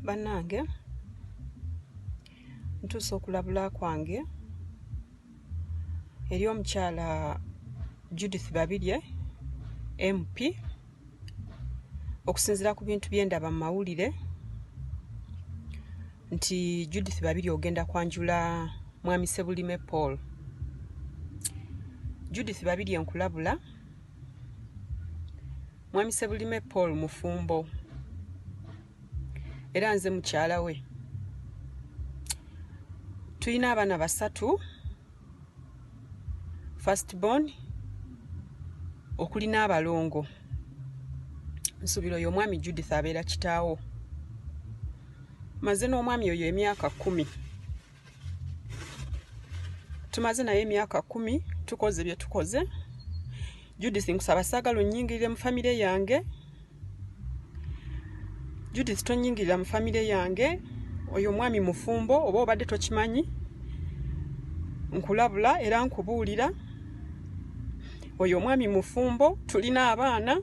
bannange ntuuse okulabula kwange eri omukyala Judith Babirye MP okusinziira ku bintu byendaba mu mawulire nti Judith Babirye ogenda kwanjula mwami Sebulime Paul. Judith Babirye nkulabula mwami Sebulime Paul mufumbo era nze mukyala we. Tuyina abaana basatu, first born okuli n'abalongo. Nsubira oyo omwami Judith abeera kitaawo. Maze n'omwami oyo emyaka 10. Tumaze naye emyaka 10 tukoze bye tukoze. Judith nkusaba saagala onnyingirire mu famire yange. Judith tonnyingirira mu famire yange. Oyo omwami mufumbo oba obadde tokimanyi. Nkulabula era nkubuulira. Oyo omwami mufumbo tulina abaana.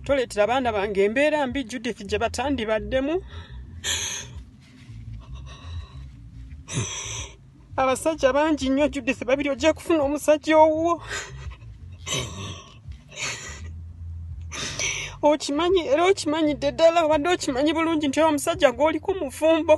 Toleetera abaana bange embeera mbi Judith gye batandibaddemu. Abasajja bangi nnyo Judith Babirye ojja kufuna omusajja owuwo. Okimanyi era okimanyidde ddala obadde okimanyi bulungi nti omusajja gw'oliko mufumbo.